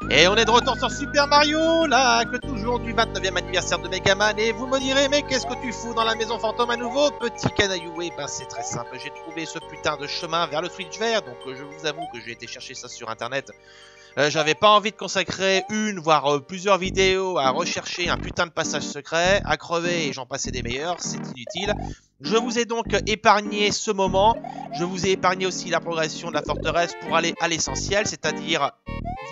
Et on est de retour sur Super Mario, là, que toujours du 29e anniversaire de Megaman. Et vous me direz, mais qu'est-ce que tu fous dans la maison fantôme à nouveau, petit canaillou? Eh ben, c'est très simple, j'ai trouvé ce putain de chemin vers le switch vert. Donc je vous avoue que j'ai été chercher ça sur internet. J'avais pas envie de consacrer une, voire plusieurs vidéos à rechercher un putain de passage secret, à crever et j'en passais des meilleurs, c'est inutile. Je vous ai donc épargné ce moment, je vous ai épargné aussi la progression de la forteresse pour aller à l'essentiel, c'est-à-dire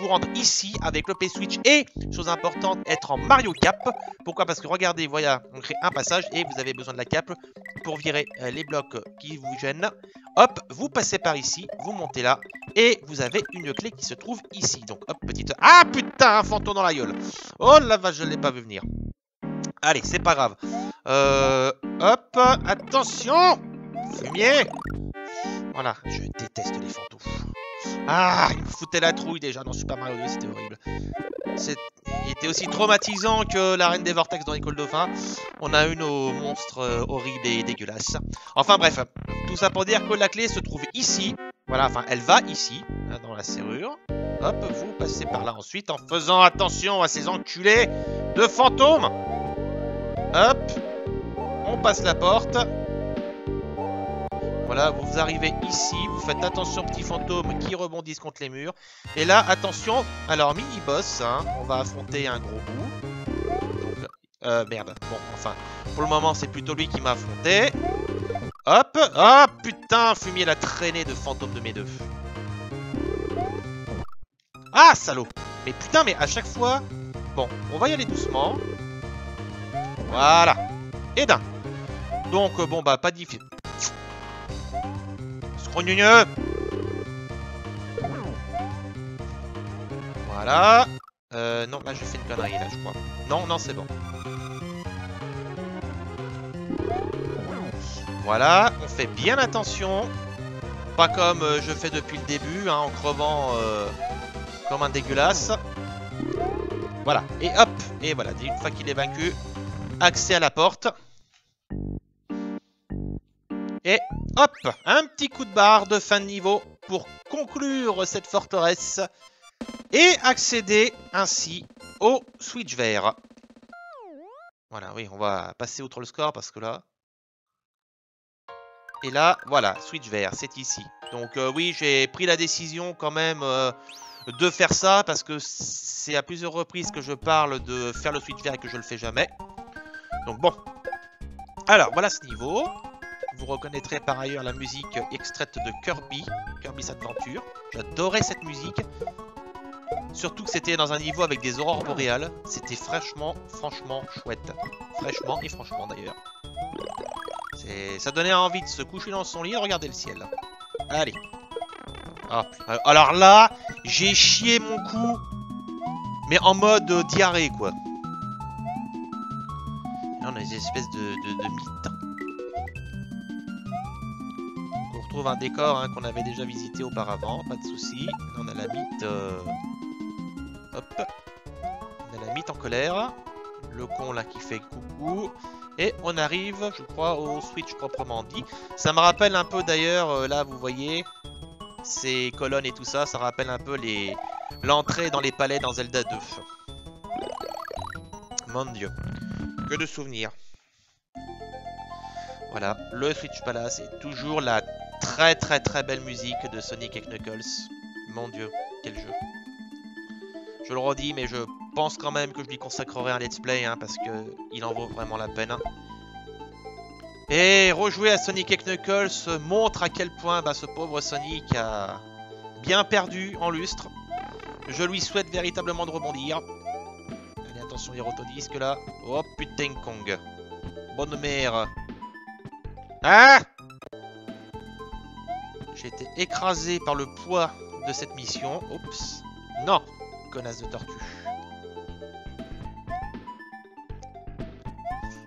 vous rendre ici avec le P-Switch et, chose importante, être en Mario Cap. Pourquoi? Parce que regardez, voilà, on crée un passage et vous avez besoin de la cape pour virer les blocs qui vous gênent. Hop, vous passez par ici, vous montez là, et vous avez une clé qui se trouve ici. Donc hop, petite... Ah putain, un fantôme dans la gueule. Oh la vache, je ne l'ai pas vu venir. Allez, c'est pas grave. Hop, attention. Fumier. Voilà, je déteste les fantômes. Ah, il me foutait la trouille déjà dans Super Mario 2, c'était horrible. Il était aussi traumatisant que la Reine des Vortex dans École Dauphin. On a eu nos monstres horribles et dégueulasses. Enfin bref, tout ça pour dire que la clé se trouve ici. Voilà, enfin elle va ici, dans la serrure. Hop, vous passez par là ensuite en faisant attention à ces enculés de fantômes. Hop, on passe la porte. Voilà, vous arrivez ici, vous faites attention aux petits fantômes qui rebondissent contre les murs. Et là, attention, alors mini-boss, hein, on va affronter un gros bout. Donc, merde, bon, enfin, pour le moment, c'est plutôt lui qui m'a affronté. Hop, ah putain, fumier la traînée de fantômes de mes deux. Ah, salaud. Mais putain, mais à chaque fois... Bon, on va y aller doucement. Voilà. Et d'un. Donc, bon, bah, pas difficile. Scrogneux. Voilà. Non, là, j'ai fait une connerie, là, je crois. Non, non, c'est bon. Voilà, on fait bien attention. Pas comme je fais depuis le début, hein, en crevant comme un dégueulasse. Voilà, et hop. Et voilà, une fois qu'il est vaincu, accès à la porte. Et hop, un petit coup de barre de fin de niveau pour conclure cette forteresse et accéder ainsi au switch vert. Voilà, oui, on va passer outre le score parce que là... Et là, voilà, switch vert, c'est ici. Donc oui, j'ai pris la décision quand même de faire ça parce que c'est à plusieurs reprises que je parle de faire le switch vert et que je le fais jamais. Donc bon. Alors, voilà ce niveau. Vous reconnaîtrez par ailleurs la musique extraite de Kirby's Adventure. J'adorais cette musique. Surtout que c'était dans un niveau avec des aurores boréales. C'était franchement chouette. Fraîchement et franchement d'ailleurs. Ça donnait envie de se coucher dans son lit et de regarder le ciel. Allez. Ah, alors là, j'ai chié mon cou. Mais en mode diarrhée quoi. Là on a des espèces de mythes. On retrouve un décor hein, qu'on avait déjà visité auparavant, pas de souci. On a la mythe... Hop. On a la mythe en colère. Le con là qui fait coucou. Et on arrive, je crois, au switch proprement dit. Ça me rappelle un peu d'ailleurs, là vous voyez, ces colonnes et tout ça, ça rappelle un peu l'entrée dans les palais dans Zelda 2. Mon dieu, que de souvenirs. Voilà, le Switch Palace est toujours la très belle musique de Sonic et Knuckles. Mon dieu, quel jeu. Je le redis, mais je pense quand même que je lui consacrerai un let's play, hein, parce qu'il en vaut vraiment la peine. Et rejouer à Sonic et Knuckles montre à quel point ce pauvre Sonic a bien perdu en lustre. Je lui souhaite véritablement de rebondir. Allez, attention les rotodisques là. Oh putain Kong. Bonne mère. Ah! J'ai été écrasé par le poids de cette mission. Oups. Non, connasse de tortue.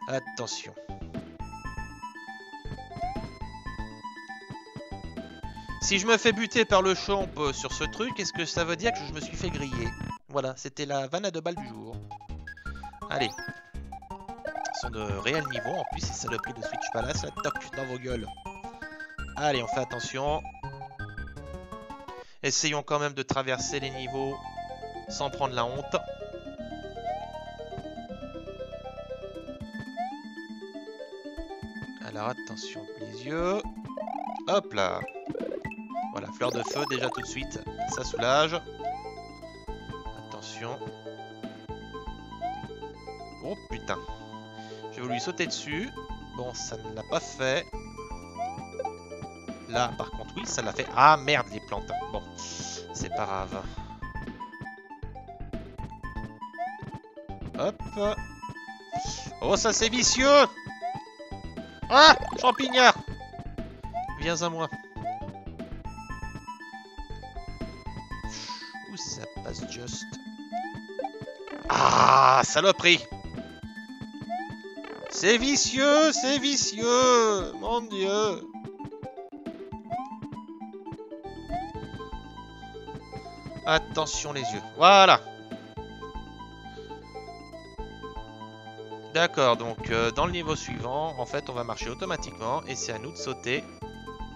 Attention. Si je me fais buter par le champ sur ce truc, est-ce que ça veut dire que je me suis fait griller? Voilà, c'était la vanne à 2 balles du jour. Allez. Ce sont de réels niveaux, en plus, c'est saloperie de Switch Palace, là, toc, dans vos gueules. Allez, on fait attention. Essayons quand même de traverser les niveaux sans prendre la honte. Alors attention, les yeux. Hop là. Voilà, fleur de feu déjà tout de suite, ça soulage. Attention. Oh putain. J'ai voulu lui sauter dessus. Bon, ça ne l'a pas fait. Là, par contre, oui, ça l'a fait. Ah merde, les plantes. Bon, c'est pas grave. Hop. Oh, ça c'est vicieux. Ah, champignard. Viens à moi. Où ça passe juste? Ah, saloperie. C'est vicieux, mon Dieu. Attention les yeux, voilà. D'accord, donc dans le niveau suivant, en fait, on va marcher automatiquement et c'est à nous de sauter.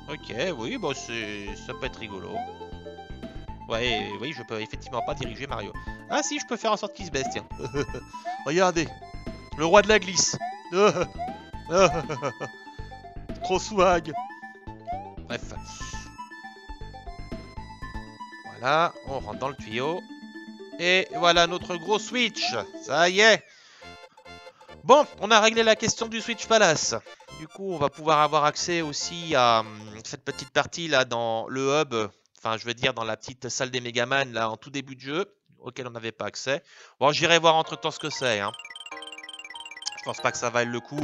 Ok, oui, bon, ça peut être rigolo. Ouais, oui, je peux effectivement pas diriger Mario. Ah si, je peux faire en sorte qu'il se baisse, tiens. Regardez, le roi de la glisse. Trop swag. Bref. Voilà, on rentre dans le tuyau. Et voilà notre gros Switch. Ça y est. Bon, on a réglé la question du Switch Palace. Du coup, on va pouvoir avoir accès aussi à cette petite partie là dans le hub. Enfin, je veux dire dans la petite salle des Megaman là en tout début de jeu, auquel on n'avait pas accès. Bon, j'irai voir entre-temps ce que c'est. Hein. Je pense pas que ça vaille le coup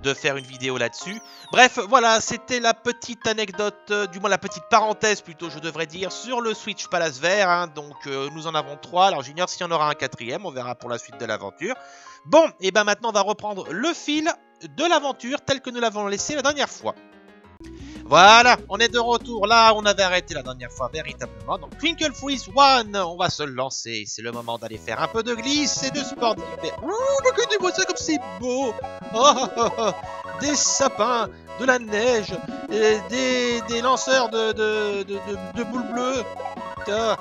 de faire une vidéo là-dessus. Bref, voilà, c'était la petite anecdote, du moins la petite parenthèse plutôt, je devrais dire, sur le Switch Palace Vert. Hein. Donc, nous en avons 3. Alors, j'ignore s'il y en aura un 4e. On verra pour la suite de l'aventure. Bon, et ben maintenant, on va reprendre le fil de l'aventure tel que nous l'avons laissé la dernière fois. Voilà, on est de retour là, on avait arrêté la dernière fois véritablement. Donc Twinkle Freeze 1, on va se lancer. C'est le moment d'aller faire un peu de glisse et de sport d'hiver. Regardez-moi ça comme c'est beau. Des sapins, de la neige, des lanceurs de boules bleues.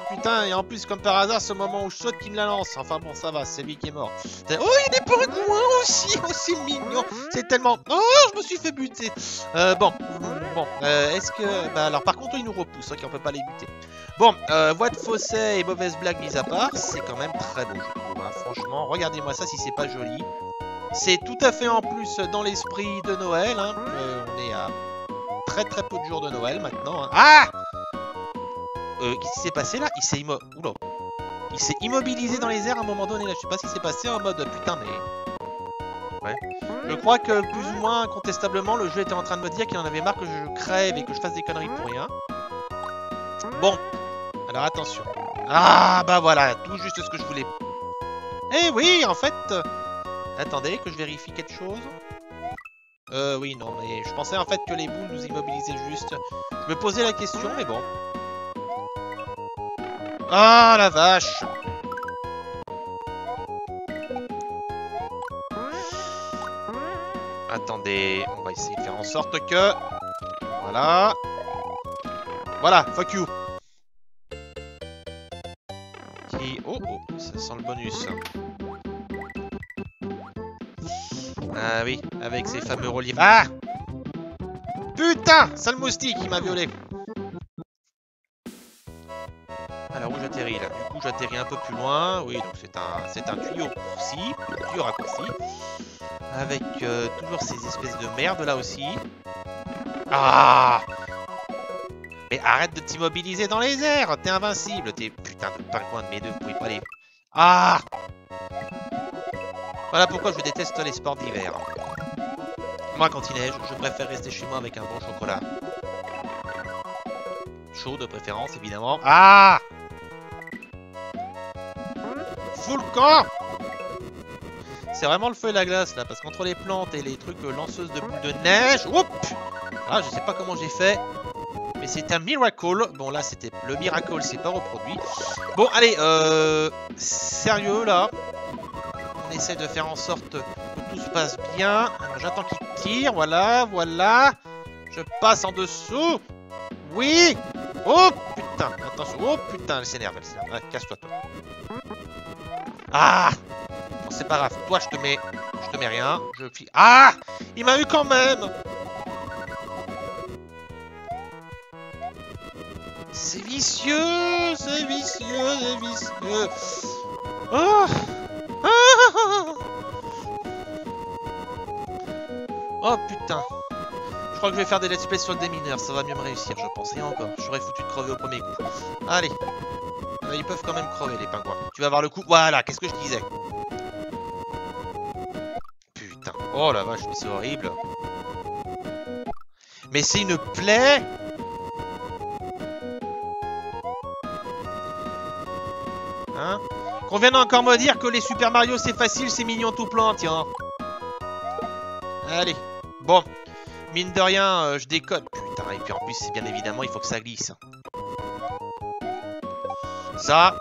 Putain, et en plus, comme par hasard, ce moment où je saute qui me la lance. Enfin bon, ça va, c'est lui qui est mort. Oh, il y a des pingouins aussi. Oh, c'est mignon. C'est tellement... Oh, je me suis fait buter. Bon, est-ce que... Bah alors, par contre, il nous repousse, ok, on peut pas les buter. Bon, voix de fausset et mauvaise blague mise à part, c'est quand même très beau, je trouve. Hein. Franchement, regardez-moi ça si c'est pas joli. C'est tout à fait en plus dans l'esprit de Noël. Hein. On est à très peu de jours de Noël maintenant. Hein. Ah! Qu'est-ce qui s'est passé là? Il s'est immobilisé dans les airs à un moment donné là. Je sais pas ce qui s'est passé en mode putain mais... Ouais. Je crois que plus ou moins incontestablement le jeu était en train de me dire qu'il en avait marre que je crève et que je fasse des conneries pour rien. Bon. Alors attention. Ah bah voilà, tout juste ce que je voulais. Eh oui, en fait... Attendez que je vérifie quelque chose. Oui, non, mais je pensais en fait que les boules nous immobilisaient juste. Je me posais la question, mais bon. Ah la vache! Attendez, on va essayer de faire en sorte que... Voilà. Voilà, fuck you. Oh, ça sent le bonus. Ah oui, avec ces fameux reliefs. Ah! Putain! Sale moustique, il m'a violé. Alors où j'atterris là? Du coup j'atterris un peu plus loin. Oui, donc c'est un tuyau raccourci. Avec toujours ces espèces de merde là aussi. Ah! Mais arrête de t'immobiliser dans les airs! T'es invincible! T'es putain de pingouin de mes deux, vous pouvez pas aller... Ah! Voilà pourquoi je déteste les sports d'hiver. Moi quand il neige, je préfère rester chez moi avec un bon chocolat. Chaud de préférence évidemment. Ah! Full camp! C'est vraiment le feu et la glace là, parce qu'entre les plantes et les trucs lanceuses de boules de neige... Oups! Ah, je sais pas comment j'ai fait, mais c'est un miracle. Bon là c'était le miracle, c'est pas reproduit. Bon allez, sérieux là. On essaie de faire en sorte que tout se passe bien. Alors j'attends qu'il tire, voilà. Je passe en dessous. Oui! Oh putain, attention, oh putain, elle s'énerve. Ouais, casse-toi toi. Ah! Bon, c'est pas grave. Toi, je te mets rien. Je file. Ah! Il m'a eu quand même! C'est vicieux! C'est vicieux! C'est vicieux! Oh! Ah! Oh putain! Je crois que je vais faire des let's play sur le démineur, ça va mieux me réussir, je pense. Et encore, j'aurais foutu de crever au premier coup. Allez! Ils peuvent quand même crever, les pingouins. Tu vas voir le coup. Voilà, qu'est-ce que je disais? Putain. Oh la vache, mais c'est horrible. Mais c'est une plaie! Hein? Qu'on vienne encore me dire que les Super Mario c'est facile, c'est mignon tout plein, tiens. Allez. Bon. Mine de rien, je déconne. Putain, et puis en plus, c'est bien évidemment, il faut que ça glisse. Ça.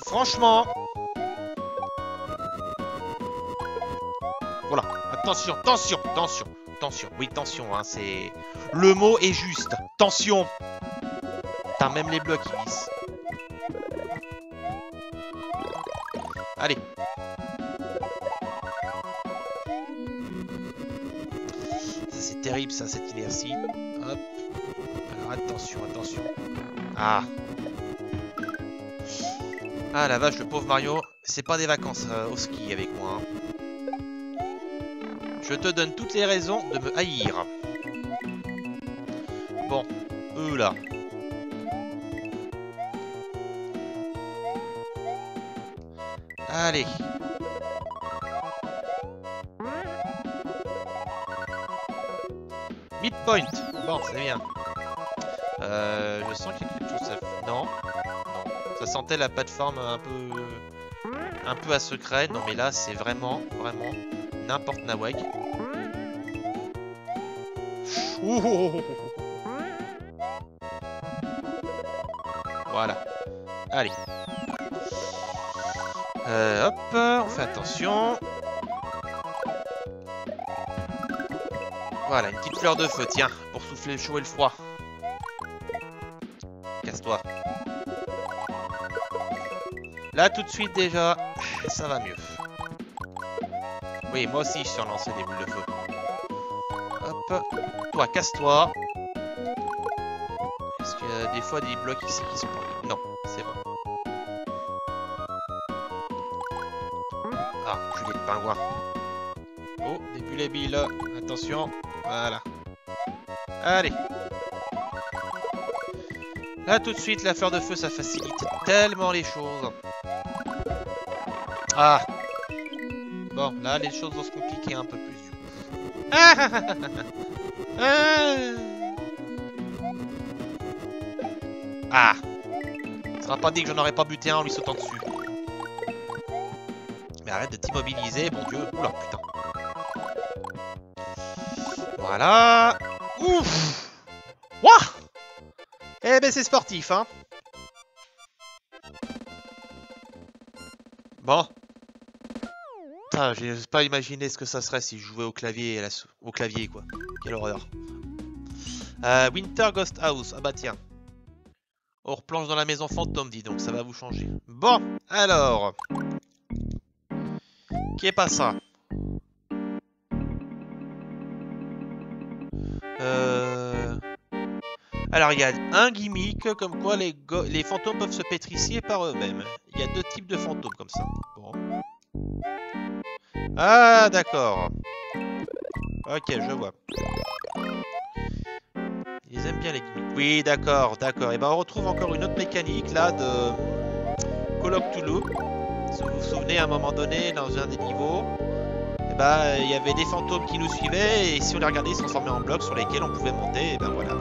Franchement. Voilà. Attention, tension, tension, tension. Oui, tension, hein, c'est... Le mot est juste. Tension. Putain, même les blocs, ils glissent. Allez. C'est terrible, ça, cette inertie. Hop. Alors, attention, attention. Ah. Ah, la vache, le pauvre Mario. C'est pas des vacances au ski avec moi. Hein. Je te donne toutes les raisons de me haïr. Bon. Là. Allez. Midpoint. Bon, c'est bien. Je sens qu'il y a quelque chose à... Non. Non. Ça sentait la plateforme un peu à secret. Non, mais là, c'est vraiment n'importe nawak. Voilà. Allez. Hop, on fait attention. Voilà, une petite fleur de feu, tiens, pour souffler le chaud et le froid. Casse-toi. Là, tout de suite, déjà, ça va mieux. Oui, moi aussi, je suis relancé des boules de feu. Hop. Toi, casse-toi. Est-ce qu'il y a des fois des blocs ici qui sont bloqués? Non, c'est bon. Ah, culé de pingouin. Oh, des bulles billes. Attention. Voilà. Allez. Là, tout de suite, la fleur de feu, ça facilite tellement les choses. Ah. Bon, là, les choses vont se compliquer un peu plus. Ah. Ah. Ça sera pas dit que j'en aurais pas buté un en lui sautant dessus. Mais arrête de t'immobiliser, mon dieu. Oula, putain. Voilà. Ouf. Wouah. Eh ben c'est sportif, hein. Bon. Putain, j'ai pas imaginé ce que ça serait si je jouais au clavier, au clavier quoi. Quelle horreur. Winter Ghost House. Ah bah tiens. On replonge dans la maison fantôme, dis donc, ça va vous changer. Bon, alors. Qui est pas ça? Alors, il y a un gimmick, comme quoi les fantômes peuvent se pétrifier par eux-mêmes. Il y a deux types de fantômes comme ça. Bon. Ah, d'accord. Ok, je vois. Ils aiment bien les gimmicks. Oui, d'accord, d'accord. Et ben, on retrouve encore une autre mécanique, là, de Call of Cthulhu. Si vous vous souvenez, à un moment donné, dans un des niveaux, et ben, il y avait des fantômes qui nous suivaient, et si on les regardait, ils se transformaient en blocs sur lesquels on pouvait monter, et ben voilà.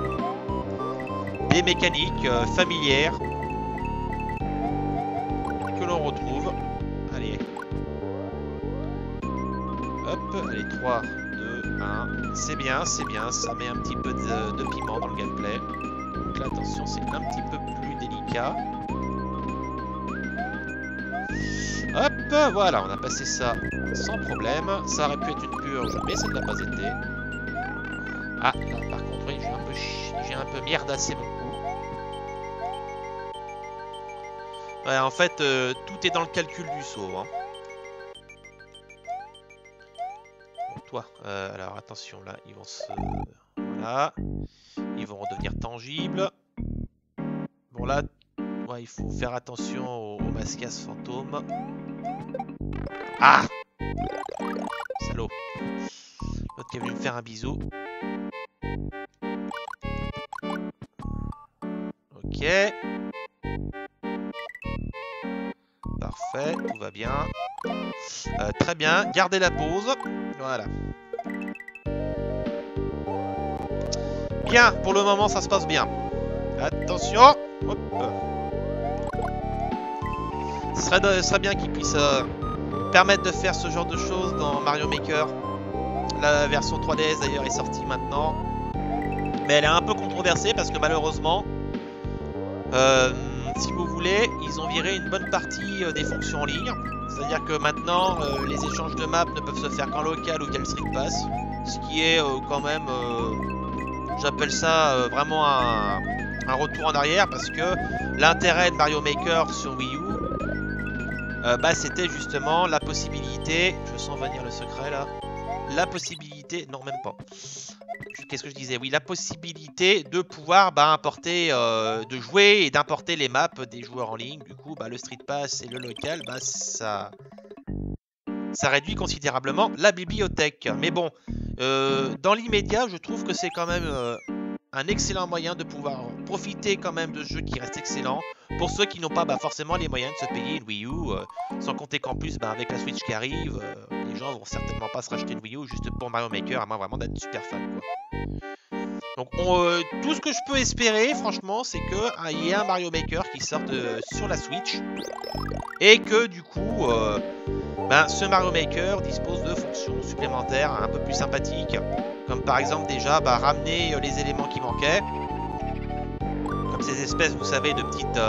Des mécaniques familières que l'on retrouve. Allez. Hop, allez, 3, 2, 1. C'est bien, ça met un petit peu de piment dans le gameplay. Donc là, attention, c'est un petit peu plus délicat. Hop, voilà, on a passé ça sans problème. Ça aurait pu être une purge, mais ça ne l'a pas été. Ah, là, par contre, oui, j'ai un peu mierdassé mon coup. Ouais, en fait, tout est dans le calcul du saut. Hein. Bon, toi, alors attention, là, ils vont se... Voilà. Ils vont redevenir tangibles. Bon, là, ouais, il faut faire attention au Mascas fantôme. Ah! Salaud. L'autre qui est venu me faire un bisou. Ok. Parfait, tout va bien. Très bien, gardez la pause. Voilà. Bien, pour le moment ça se passe bien. Attention. Hop. Ce serait bien qu'ils puissent permettre de faire ce genre de choses dans Mario Maker. La version 3DS d'ailleurs est sortie maintenant. Mais elle est un peu controversée parce que malheureusement, si vous voulez, ils ont viré une bonne partie des fonctions en ligne. C'est-à-dire que maintenant, les échanges de maps ne peuvent se faire qu'en local ou via le Street Pass. Ce qui est quand même, j'appelle ça vraiment un retour en arrière. Parce que l'intérêt de Mario Maker sur Wii U, bah, c'était justement la possibilité, je sens venir le secret là, la possibilité, non même pas, qu'est-ce que je disais, oui, la possibilité de pouvoir importer, de jouer et d'importer les maps des joueurs en ligne. Du coup, le Street Pass et le local, ça réduit considérablement la bibliothèque. Mais bon, dans l'immédiat, je trouve que c'est quand même un excellent moyen de pouvoir profiter quand même de jeux qui restent excellents. Pour ceux qui n'ont pas forcément les moyens de se payer une Wii U, sans compter qu'en plus, avec la Switch qui arrive, les gens vont certainement pas se racheter une Wii U juste pour Mario Maker, à moins vraiment d'être super fan, quoi. Donc, tout ce que je peux espérer, franchement, c'est qu'il y ait un Mario Maker qui sorte sur la Switch, et que du coup, ce Mario Maker dispose de fonctions supplémentaires un peu plus sympathiques, comme par exemple déjà ramener les éléments qui manquaient. Ces espèces, vous savez, de petites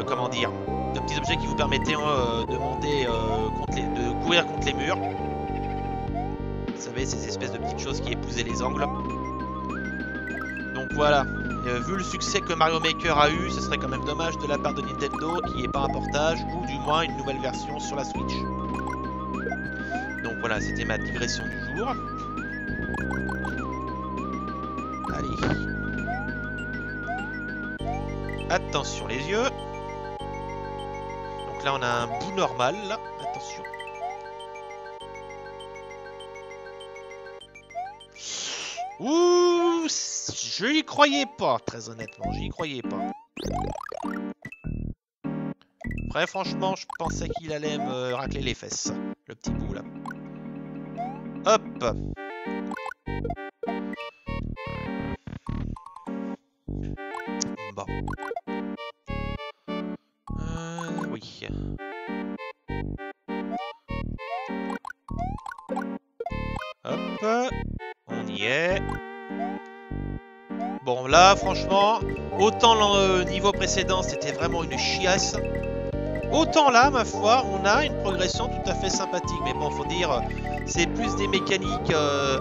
comment dire, de petits objets qui vous permettaient de monter, de courir contre les murs. Vous savez, ces espèces de petites choses qui épousaient les angles. Donc voilà, vu le succès que Mario Maker a eu, ce serait quand même dommage de la part de Nintendo qu'il n'y ait pas un portage ou du moins une nouvelle version sur la Switch. Donc voilà, c'était ma digression du jour. Allez. Attention les yeux. Donc là on a un bout normal là. Attention. Ouh, je n'y croyais pas, très honnêtement, j'y croyais pas. Après franchement je pensais qu'il allait me racler les fesses. Le petit bout là. Hop. Bon. Oui. Hop. On y est. Bon, là, franchement, autant le niveau précédent, c'était vraiment une chiasse. Autant là, ma foi, on a une progression tout à fait sympathique. Mais bon, faut dire, c'est plus des mécaniques de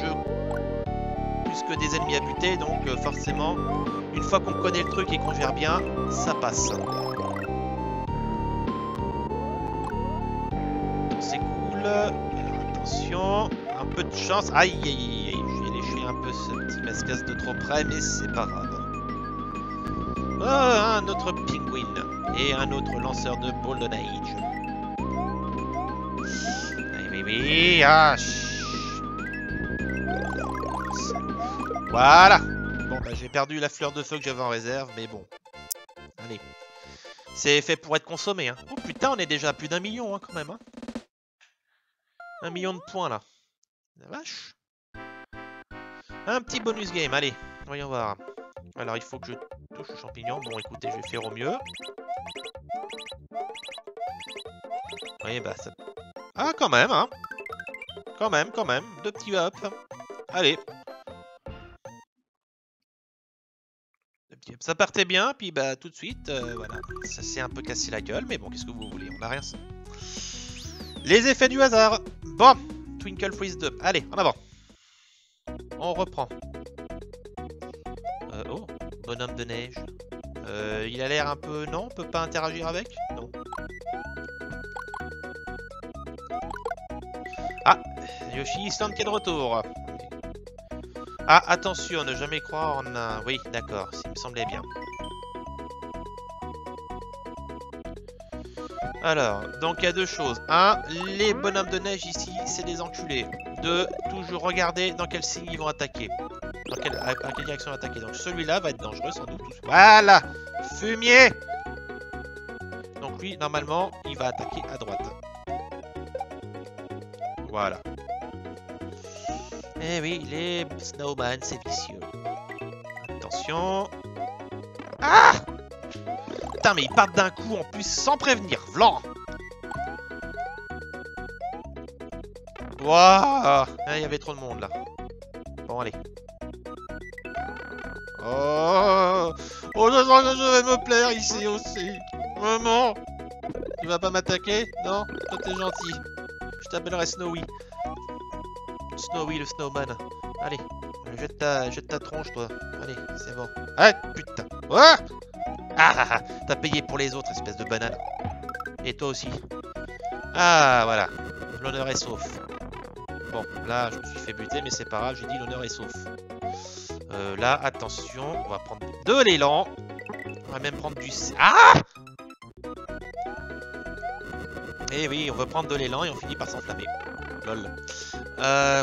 jeu plus que des ennemis à buter. Donc, forcément, une fois qu'on connaît le truc et qu'on gère bien, ça passe. C'est cool. Alors, attention, un peu de chance. Aïe, aïe, aïe, j'ai léché un peu ce petit mascasse de trop près, mais c'est pas grave. Oh, un autre pingouin et un autre lanceur de Golden Age. Oui, oui, oui. Voilà. Bon, j'ai perdu la fleur de feu que j'avais en réserve, mais bon. Allez. C'est fait pour être consommé. Hein. Oh putain, on est déjà à plus d'1 million quand même. 1 million de points là. La vache. Un petit bonus game, allez. Voyons voir. Alors, il faut que je touche le champignon. Bon, écoutez, je vais faire au mieux. Oui, ça... Ah, quand même, hein. Quand même. 2 petits hop. Allez. Ça partait bien, puis tout de suite, voilà. Ça s'est un peu cassé la gueule, mais bon, qu'est-ce que vous voulez, on n'a rien. Les effets du hasard. Bon, Twinkle Freeze 2. Allez, en avant. On reprend. Oh, bonhomme de neige. Il a l'air un peu... Non, on peut pas interagir avec? Non. Ah, Yoshi Island qui est de retour. Ah, attention, ne jamais croire en un... Oui, d'accord, ça me semblait bien. Alors, donc il y a deux choses. Un, les bonhommes de neige ici, c'est des enculés. Deux, toujours regarder dans quel signe ils vont attaquer. Dans quelle direction ils vont attaquer. Donc celui-là va être dangereux sans doute. Voilà! Fumier! Donc lui, normalement, il va attaquer à droite. Voilà. Eh oui, les snowman, c'est vicieux. Attention. Ah! Putain, mais ils partent d'un coup en plus sans prévenir. Vlan! Waouh! Il y avait trop de monde là. Bon, allez. Oh! Oh, je sens que je vais me plaire ici aussi. Maman! Tu vas pas m'attaquer? Non? Toi, t'es gentil. Je t'appellerai Snowy. Snowy le snowman. Allez, jette ta tronche, toi. Allez, c'est bon. Ah, putain. Ah, ah, t'as payé pour les autres, espèce de banane. Et toi aussi. Ah, voilà. L'honneur est sauf. Bon, là, je me suis fait buter, mais c'est pas grave, j'ai dit l'honneur est sauf. Là, attention, on va prendre de l'élan. On va même prendre du... Ah! Et oui, on veut prendre de l'élan et on finit par s'enflammer. Lol.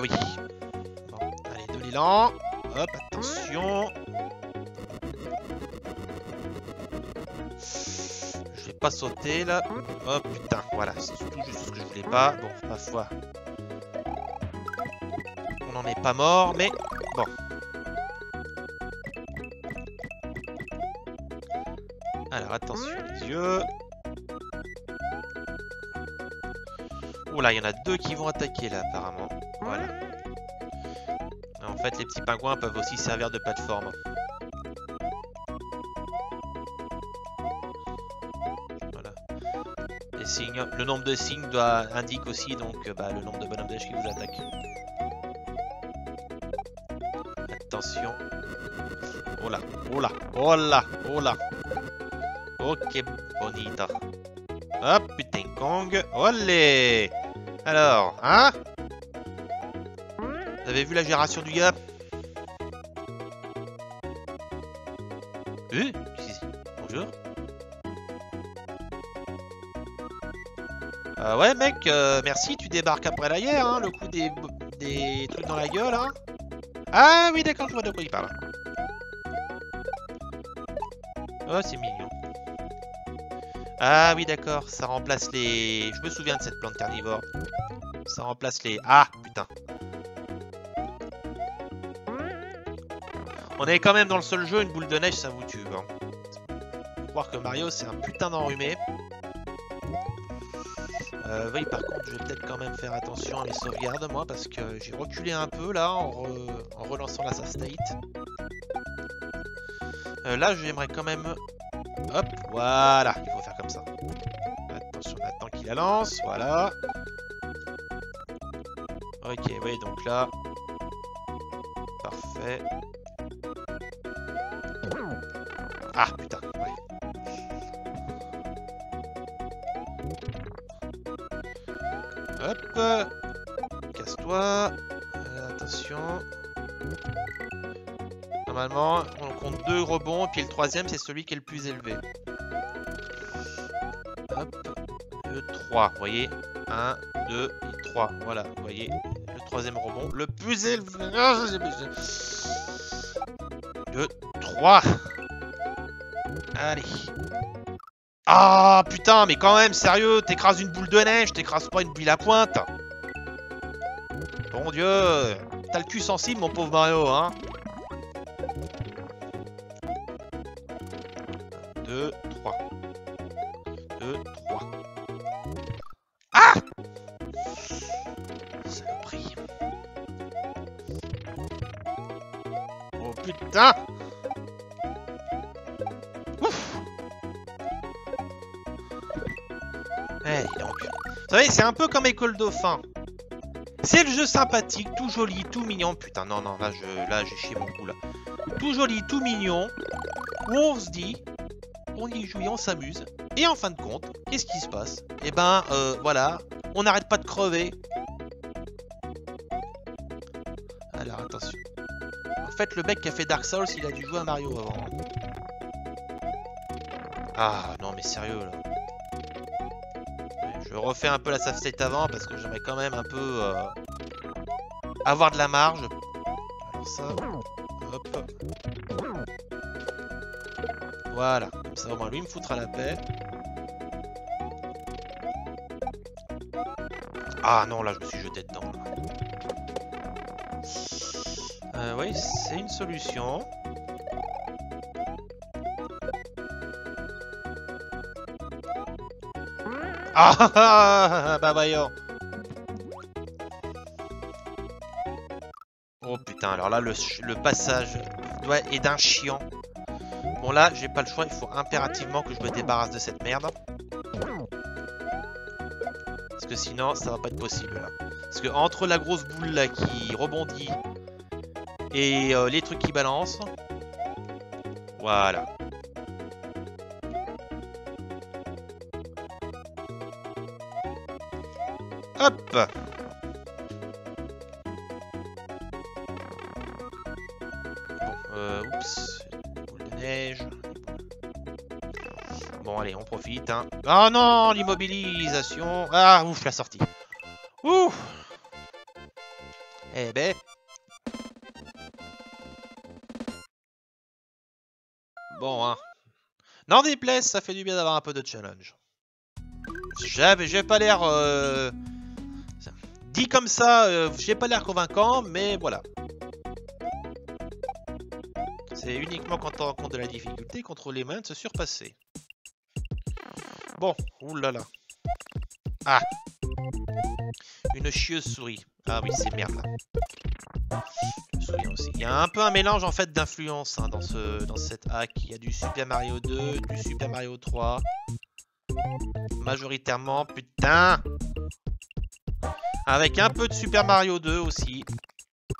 Oui. Bon, allez, de l'élan. Hop, attention. Je vais pas sauter là. Oh putain, voilà, c'est tout juste ce que je voulais pas. Bon, ma foi. On n'en est pas mort, mais bon. Alors attention les yeux. Oula, il y en a deux qui vont attaquer là apparemment. Voilà. En fait, les petits pingouins peuvent aussi servir de plateforme. Voilà. Les signes, le nombre de signes indique aussi donc le nombre de bonhommes de neige qui vous attaquent. Attention. Oh là, oh là, oh là, oh là. Ok, bonita. Hop, putain, Kong. Olé! Alors, hein? Vous avez vu la génération du gars? Bonjour. Ouais, mec, merci, tu débarques après la guerre, hein, le coup des trucs dans la gueule, hein. Ah oui, d'accord, je vois de quoi il parle. Oh, c'est mignon. Ah oui, d'accord, ça remplace les... Je me souviens de cette plante carnivore. Ça remplace les... Ah, putain. On est quand même dans le seul jeu, une boule de neige, ça vous tue. Hein. Faut croire que Mario, c'est un putain d'enrhumé. Oui, par contre, je vais peut-être quand même faire attention à mes sauvegardes, moi, parce que j'ai reculé un peu, là, en relançant la save state. Là, j'aimerais quand même... Hop, voilà, il faut faire comme ça. Attention, on attend qu'il la lance, voilà. Ok, oui, donc là... Parfait. Ah, putain, ouais. Hop. Casse-toi. Attention. Normalement, on compte 2 rebonds, puis le troisième, c'est celui qui est le plus élevé. Hop. 2, 3, vous voyez. 1, 2 et 3. Voilà, vous voyez. Le troisième rebond, le plus élevé. 2, 3. Allez. Ah putain, mais quand même, sérieux, t'écrases une boule de neige, t'écrases pas une bille à pointe. Bon Dieu, t'as le cul sensible, mon pauvre Mario, hein. 2, 3. 2, 3. Ah! Saloperie. Oh putain! Ouf! Eh, donc. Vous savez, c'est un peu comme École Dauphin. C'est le jeu sympathique, tout joli, tout mignon. Putain, non, non, là j'ai chié mon coup, là. Tout joli, tout mignon. Où on se dit, on y joue et on s'amuse. Et en fin de compte, qu'est-ce qui se passe? Eh ben, voilà, on n'arrête pas de crever. Alors, attention. En fait, le mec qui a fait Dark Souls, il a dû jouer à Mario avant. Ah, non, mais sérieux, là. Je refais un peu la save state avant, parce que j'aimerais quand même un peu avoir de la marge. Alors ça, hop. Voilà, comme ça au moins lui me foutra la paix. Ah non, là je me suis jeté dedans. Oui, c'est une solution. Ah bah voyons. Oh putain, alors là le passage est d'un chiant. Bon là, j'ai pas le choix, il faut impérativement que je me débarrasse de cette merde. Parce que sinon, ça va pas être possible là. Parce que entre la grosse boule là qui rebondit et les trucs qui balancent, voilà. Hop. Bon, oups. Boule de neige. Bon, allez, on profite, hein. Oh non, l'immobilisation. Ah, ouf, la sortie. Ouf. Eh ben. Bon, hein. N'en déplaise, ça fait du bien d'avoir un peu de challenge. J'ai pas l'air... Dit comme ça, j'ai pas l'air convaincant, mais voilà. C'est uniquement quand on rend compte de la difficulté contre les mains de se surpasser. Bon, oulala. Ah. Une chieuse souris. Ah oui, c'est merde là. Souris aussi. Il y a un peu un mélange en fait d'influence hein, dans cette hack. Il y a du Super Mario 2, du Super Mario 3. Majoritairement, putain. Avec un peu de Super Mario 2 aussi.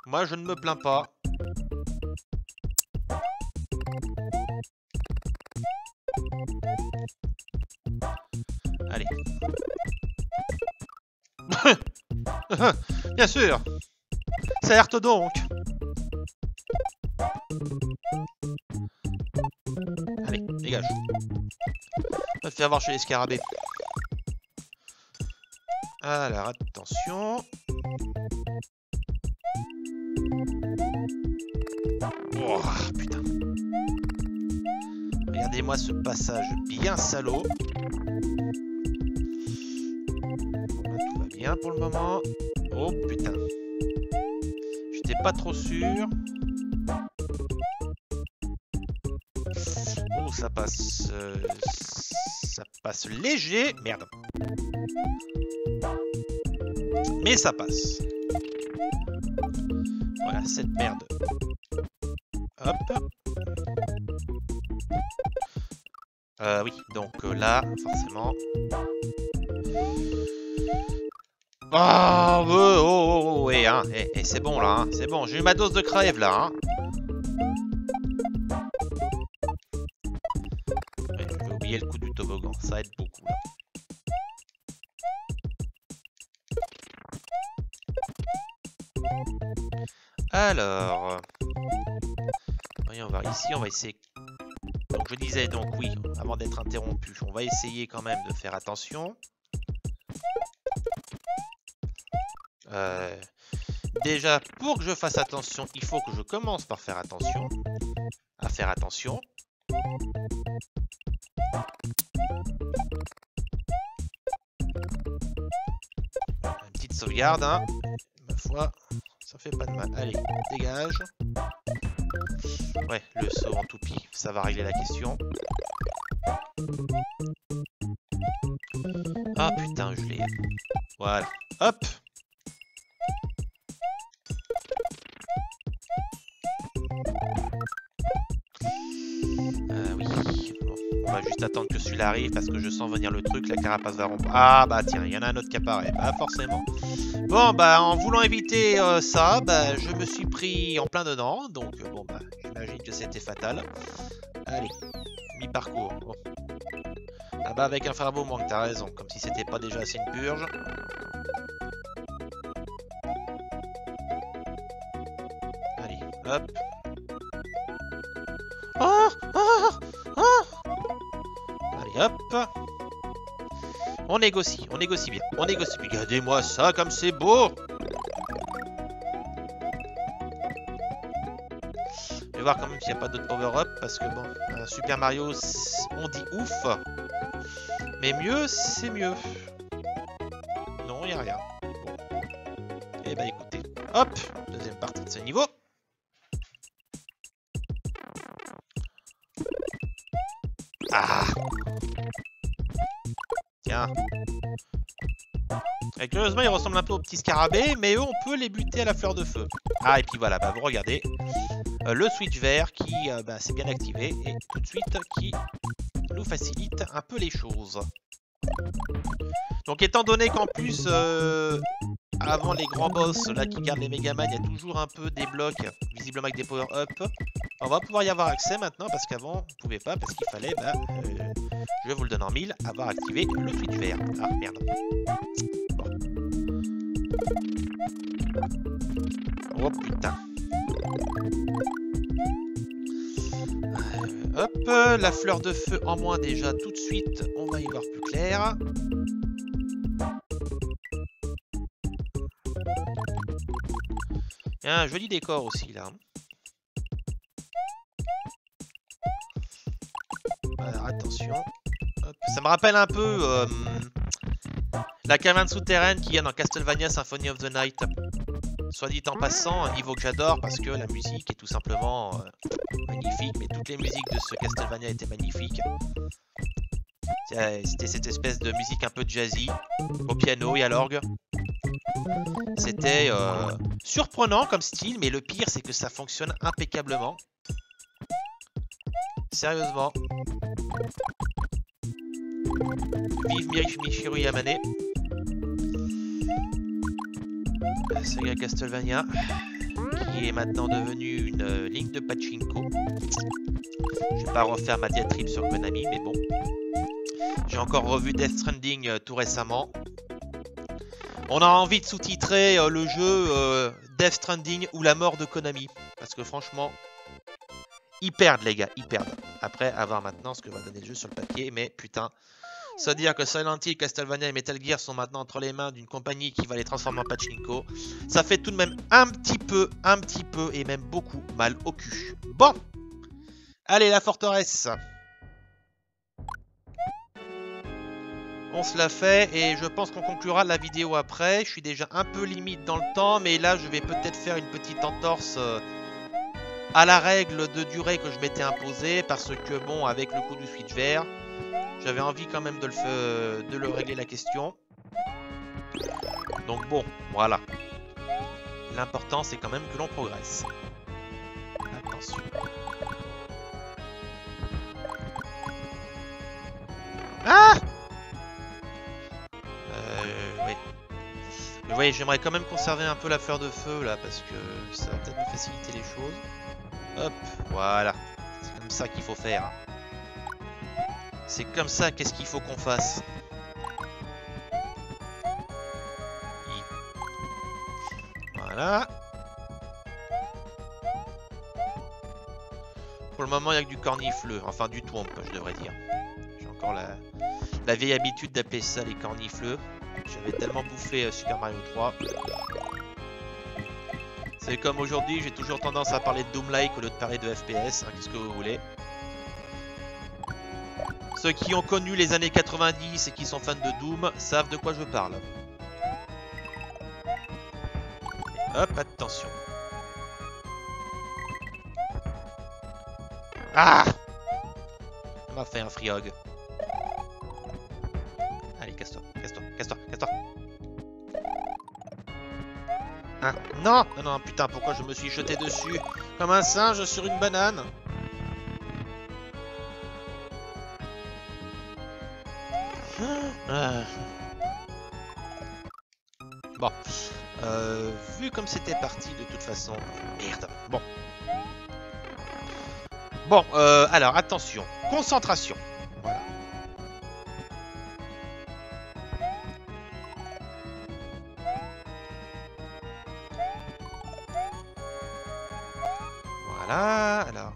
Moi, je ne me plains pas. Allez. Bien sûr. Certes donc. Allez, dégage. On va te faire voir chez les scarabées. Alors, attention. Oh, putain. Regardez-moi ce passage bien salaud. Bon, là, tout va bien pour le moment. Oh, putain. J'étais pas trop sûr. Oh, ça passe... ça passe léger. Merde. Mais ça passe. Voilà, cette merde. Hop. Oui, donc là, forcément. Oh, ouais, hein. Et c'est bon là, hein. C'est bon, j'ai eu ma dose de crève là, hein. Ouais, je vais oublier le coup du toboggan, ça aide beaucoup là. Alors, voyons voir ici, on va essayer. Donc je disais donc oui, avant d'être interrompu, on va essayer quand même de faire attention. Déjà, pour que je fasse attention, il faut que je commence par faire attention. À faire attention. Une petite sauvegarde, hein. Ma foi, ça fait pas de mal. Allez, dégage. Ouais, le saut en toupie, ça va régler la question. Ah putain, je l'ai. Voilà. Hop. Oui. Bon, on va juste attendre que celui-là arrive parce que je sens venir le truc, la carapace va rompre. Ah bah tiens, il y en a un autre qui apparaît. Bah forcément. Bon bah en voulant éviter ça, bah je me suis pris en plein dedans. Donc bon bah j'imagine que c'était fatal. Allez. mi-parcours. Bon. Ah bah avec un fardeau manque, t'as raison, comme si c'était pas déjà assez une purge. Allez, hop. Oh, oh, oh. Allez, hop. On négocie bien, on négocie. Regardez-moi ça, comme c'est beau. Je vais voir quand même s'il n'y a pas d'autres power-up, parce que bon, Super Mario, on dit ouf. Mais mieux, c'est mieux. Non, il n'y a rien. Bon. Eh ben écoutez, hop, deuxième partie de ce niveau. Ah. Tiens. Et curieusement, ils ressemblent un peu aux petits scarabées, mais eux, on peut les buter à la fleur de feu. Ah, et puis voilà, bah vous regardez. Le switch vert qui s'est bien activé et tout de suite qui nous facilite un peu les choses. Donc étant donné qu'en plus, avant les grands boss là qui gardent les Megaman, il y a toujours un peu des blocs, visiblement avec des power-up. On va pouvoir y avoir accès maintenant parce qu'avant, on ne pouvait pas parce qu'il fallait, je vous le donne en mille, avoir activé le switch vert. Ah merde. Bon. Oh putain. Hop, la fleur de feu en moins déjà tout de suite, on va y voir plus clair. Il y a un joli décor aussi là. Alors attention. Hop. Ça me rappelle un peu la caverne souterraine qu'il y a dans Castlevania Symphony of the Night. Soit dit en passant, un niveau que j'adore parce que la musique est tout simplement magnifique, mais toutes les musiques de ce Castlevania étaient magnifiques. C'était cette espèce de musique un peu jazzy, au piano et à l'orgue. C'était surprenant comme style, mais le pire c'est que ça fonctionne impeccablement. Sérieusement. Vive Michiru Yamane. Saga Castlevania, qui est maintenant devenu une ligne de pachinko. Je vais pas refaire ma diatribe sur Konami, mais bon. J'ai encore revu Death Stranding tout récemment. On a envie de sous-titrer le jeu Death Stranding ou la mort de Konami. Parce que franchement, ils perdent les gars, ils perdent. Après, à voir maintenant ce que va donner le jeu sur le papier, mais putain... Ça veut dire que Silent Hill, Castlevania et Metal Gear sont maintenant entre les mains d'une compagnie qui va les transformer en pachinko. Ça fait tout de même un petit peu, et même beaucoup mal au cul. Bon, allez, la forteresse. On se la fait et je pense qu'on conclura la vidéo après. Je suis déjà un peu limite dans le temps, mais là, je vais peut-être faire une petite entorse à la règle de durée que je m'étais imposée parce que, bon, avec le coup du switch vert... J'avais envie quand même de le régler la question. Donc bon, voilà. L'important c'est quand même que l'on progresse. Attention. Ah oui. Mais oui, j'aimerais quand même conserver un peu la fleur de feu là, parce que ça va peut-être me faciliter les choses. Hop, voilà. C'est comme ça qu'il faut faire. C'est comme ça, qu'est-ce qu'il faut qu'on fasse? Voilà. Pour le moment, il n'y a que du cornifleux. Enfin, du twomp, je devrais dire. J'ai encore la vieille habitude d'appeler ça les cornifleux. J'avais tellement bouffé Super Mario 3. C'est comme aujourd'hui, j'ai toujours tendance à parler de Doom-like au lieu de parler de FPS. Hein, qu'est-ce que vous voulez? Ceux qui ont connu les années 90 et qui sont fans de Doom savent de quoi je parle. Et hop, attention. Ah! Ça m'a fait un free-hog. Allez, casse-toi, casse-toi, casse-toi, casse-toi. Hein? Non! Non, non, putain, pourquoi je me suis jeté dessus comme un singe sur une banane? Bon, vu comme c'était parti de toute façon, merde. Bon, alors attention, concentration. Voilà. Voilà, alors...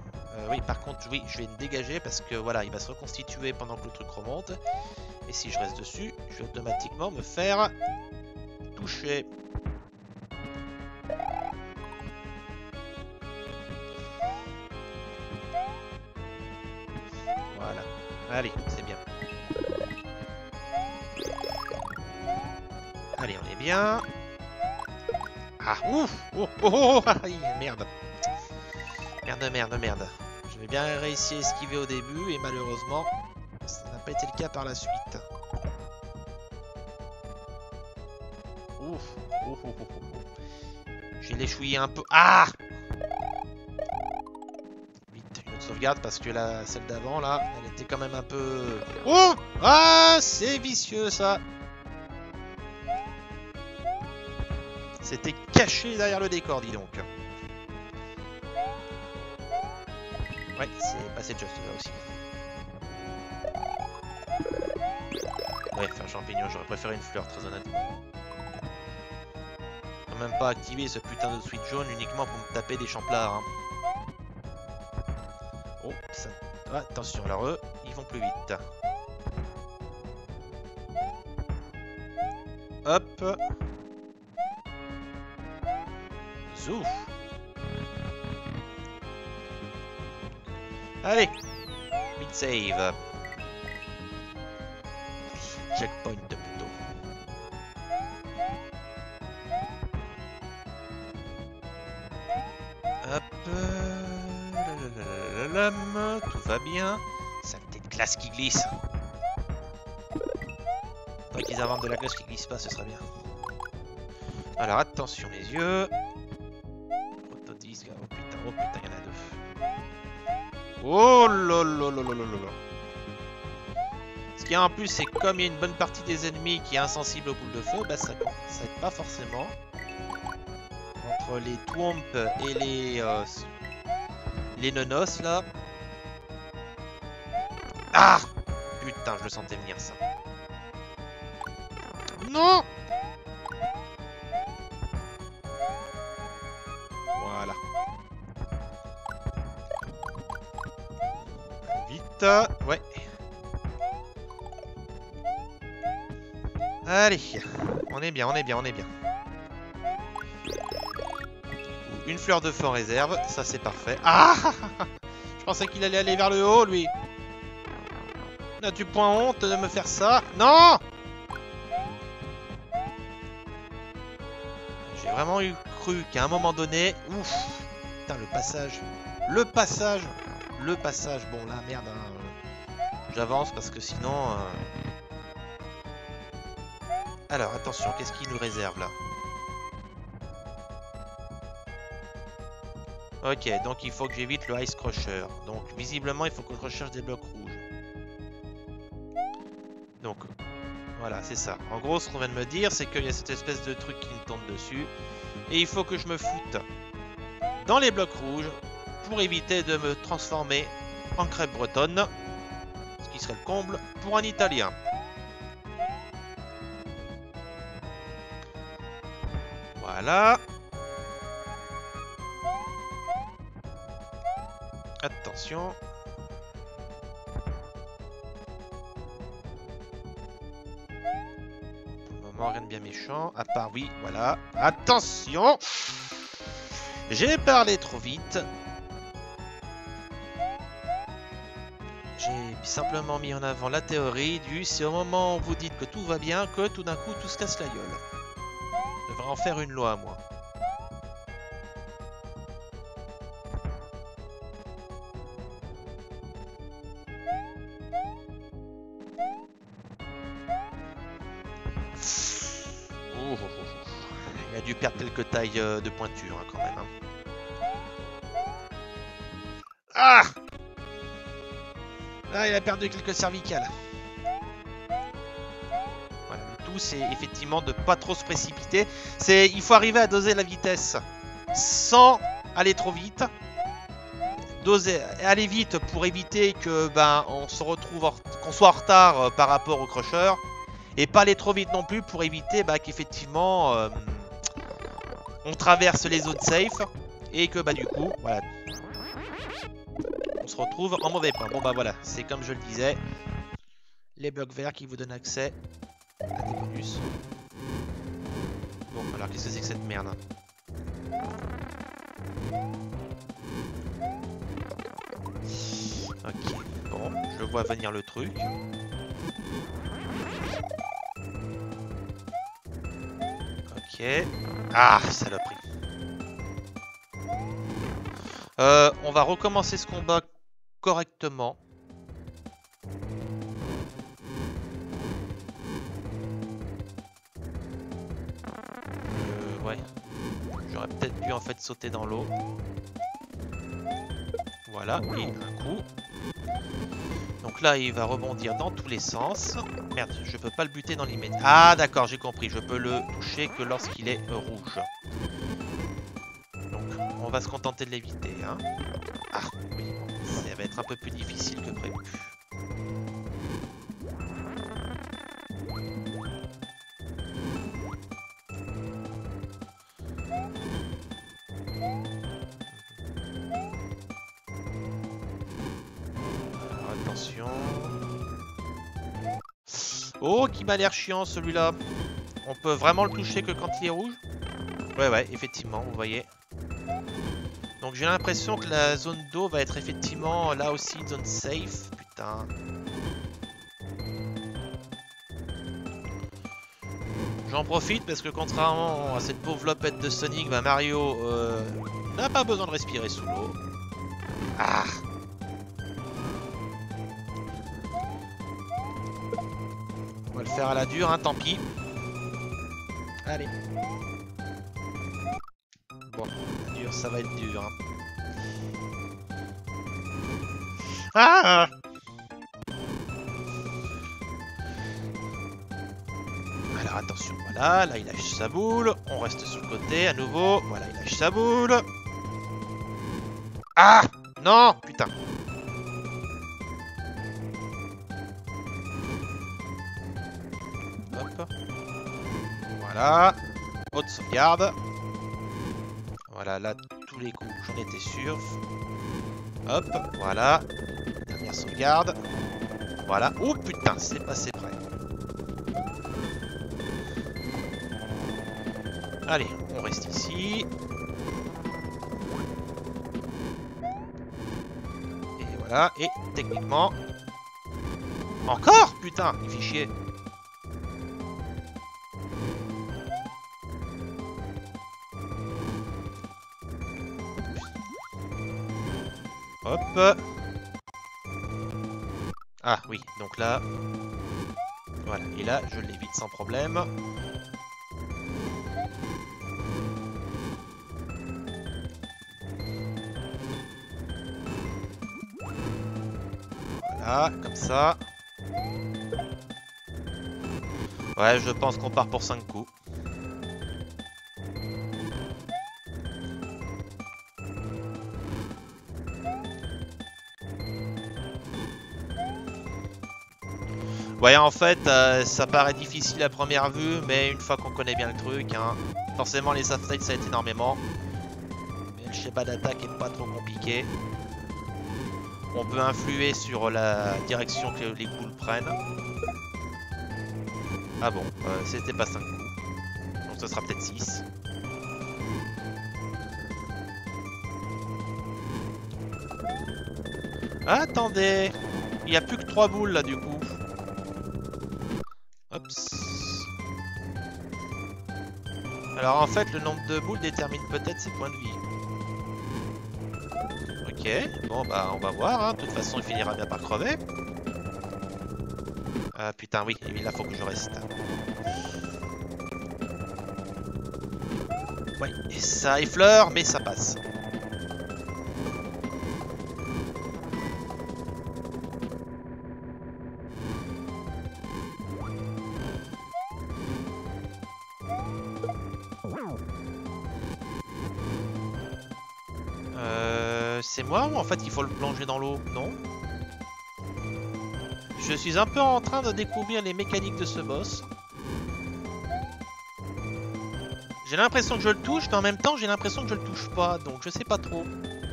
oui, par contre, oui, je vais me dégager parce que voilà, il va se reconstituer pendant que le truc remonte. Et si je reste dessus, je vais automatiquement me faire toucher. Voilà. Allez, c'est bien. Allez, on est bien. Ah, ouf! Oh, oh, oh, oh, merde. Merde. J'avais bien réussi à esquiver au début et malheureusement, ça n'a pas été le cas par la suite. Ouf! Oh, oh, oh, oh. J'ai l'échouillé un peu. Ah! Vite, une autre sauvegarde parce que la celle d'avant là, elle était quand même un peu. Oh! Ah! C'est vicieux ça! C'était caché derrière le décor, dis donc. Ouais, c'est passé juste là aussi. Ouais, enfin champignon, j'aurais préféré une fleur, très honnêtement. Quand même pas activer ce putain de switch jaune uniquement pour me taper des champlards. Hein. Oh, ça... Ah, attention, alors eux, ils vont plus vite. Hop. Zouf. Allez, mid save. Checkpoint plutôt. Hop. Tout va bien. Saleté de glace qui glisse. Faudrait qu'ils inventent de la glace qui glisse pas, ce serait bien. Alors attention les yeux. Protodisque. Oh putain, il y en a deux. Oh lololololololo. Ce qu'il y a en plus, c'est que comme il y a une bonne partie des ennemis qui est insensible aux boules de feu, bah ça aide pas forcément. Entre les Twomp et les nonos là. Ah! Putain, je le sentais venir ça. Non! Voilà. Vite. Ouais. Allez. On est bien. Une fleur de feu en réserve. Ça, c'est parfait. Ah! Je pensais qu'il allait aller vers le haut, lui. N'as-tu point honte de me faire ça? Non! J'ai vraiment cru qu'à un moment donné... Ouf! Putain, le passage. Bon, là, merde. Hein, j'avance parce que sinon... Alors, attention, qu'est-ce qu'il nous réserve, là? Ok, donc il faut que j'évite le Ice Crusher. Donc, visiblement, il faut que je recherche des blocs rouges. Donc, voilà, c'est ça. En gros, ce qu'on vient de me dire, c'est qu'il y a cette espèce de truc qui me tombe dessus. Et il faut que je me foute dans les blocs rouges pour éviter de me transformer en crêpe bretonne. Ce qui serait le comble pour un Italien. Voilà. Attention. Pour le moment, rien de bien méchant. À part, oui, voilà. Attention! J'ai parlé trop vite. J'ai simplement mis en avant la théorie du c'est au moment où vous dites que tout va bien que tout d'un coup tout se casse la gueule. Je devrais en faire une loi, moi. Il a dû perdre quelques tailles de pointure hein, quand même. Hein. Ah! Ah, il a perdu quelques cervicales. Voilà, le tout c'est effectivement de pas trop se précipiter. Il faut arriver à doser la vitesse sans aller trop vite. aller vite pour éviter que on se retrouve qu'on soit en retard par rapport au crusher. Et pas aller trop vite non plus pour éviter qu'effectivement on traverse les zones safe. Et que du coup, voilà, on se retrouve en mauvais point. Bon voilà, c'est comme je le disais. Les blocs verts qui vous donnent accès à des bonus. Bon, alors qu'est-ce que c'est que cette merde? Ok, bon, je vois venir le truc. Ok. Ah, saloperie. On va recommencer ce combat correctement. Ouais. J'aurais peut-être dû en fait sauter dans l'eau. Voilà, et un coup. Donc là, il va rebondir dans tous les sens. Merde, je peux pas le buter dans l'immédiat. Ah d'accord, j'ai compris. Je peux le toucher que lorsqu'il est rouge. Donc, on va se contenter de l'éviter. Hein. Ah, oui, bon, ça va être un peu plus difficile que prévu. Attention. Oh, qui m'a l'air chiant celui-là. On peut vraiment le toucher que quand il est rouge? Ouais, effectivement, vous voyez. Donc j'ai l'impression que la zone d'eau va être effectivement là aussi une zone safe. Putain. J'en profite parce que contrairement à cette pauvre lopette de Sonic, Mario n'a pas besoin de respirer sous l'eau. Ah! On va le faire à la dure, hein, tant pis. Allez. Bon, la dure, ça va être dur. Hein. Ah! Alors attention, voilà, là il lâche sa boule. On reste sur le côté à nouveau. Voilà, il lâche sa boule. Ah! Non! Putain! Hop. Voilà. Haute sauvegarde. Voilà, là, tous les coups, j'en étais sûr. Hop, voilà. Dernière sauvegarde. Voilà. Oh putain, c'est passé près. Allez, on reste ici. Et voilà, et techniquement... Encore? Putain, il fait chier. Hop. Ah oui, donc là... Voilà, et là, je l'évite sans problème. Voilà, comme ça. Ouais, je pense qu'on part pour 5 coups. Ouais, en fait, ça paraît difficile à première vue, mais une fois qu'on connaît bien le truc, hein, forcément les soft ça aide énormément. Mais le schéma d'attaque est pas trop compliqué. On peut influer sur la direction que les coups prennent. Ah bon, c'était pas 5 coups. Donc ce sera peut-être 6. Attendez, il n'y a plus que 3 boules là du coup. Hops. Alors en fait, le nombre de boules détermine peut-être ses points de vie. Ok, bon bah on va voir, hein. De toute façon il finira bien par crever. Ah putain oui, là faut que je reste. Ouais, et ça effleure, mais ça passe. C'est moi ou en fait il faut le plonger dans l'eau? Non. Je suis un peu en train de découvrir les mécaniques de ce boss. J'ai l'impression que je le touche, mais en même temps j'ai l'impression que je le touche pas, donc je sais pas trop.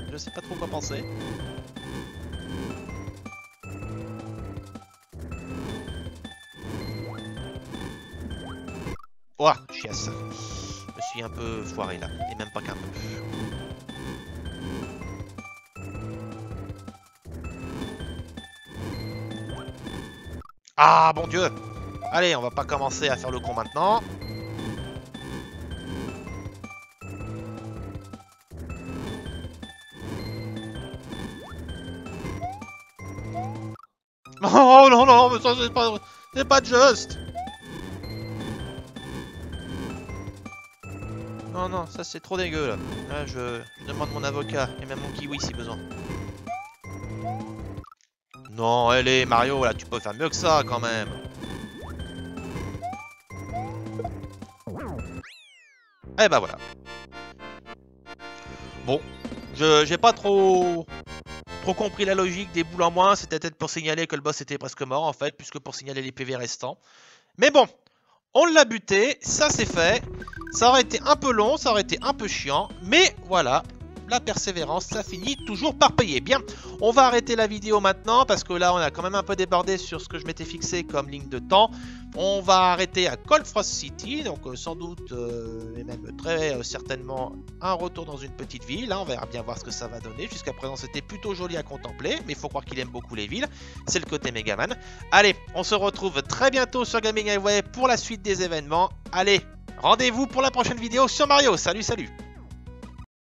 Je sais pas trop quoi penser. Ouah, chiasse. Je me suis un peu foiré là, et même pas qu'un peu. Ah, bon Dieu! Allez, on va pas commencer à faire le con maintenant. Oh non, non, mais ça c'est pas juste! Non, non, ça c'est trop dégueu là. Là je demande mon avocat, et même mon kiwi si besoin. Non, allez Mario, là tu peux faire mieux que ça quand même. Eh bah voilà. Bon, j'ai pas trop compris la logique des boules en moins. C'était peut-être pour signaler que le boss était presque mort en fait, plus que pour signaler les PV restants. Mais bon, on l'a buté, ça c'est fait. Ça aurait été un peu long, ça aurait été un peu chiant, mais voilà. La persévérance, ça finit toujours par payer. Bien, on va arrêter la vidéo maintenant parce que là, on a quand même un peu débordé sur ce que je m'étais fixé comme ligne de temps. On va arrêter à Cold Frost City, donc sans doute, et même très certainement, un retour dans une petite ville. Hein, on verra bien voir ce que ça va donner. Jusqu'à présent, c'était plutôt joli à contempler, mais il faut croire qu'il aime beaucoup les villes. C'est le côté Megaman. Allez, on se retrouve très bientôt sur Gaming Highway pour la suite des événements. Allez, rendez-vous pour la prochaine vidéo sur Mario. Salut, salut!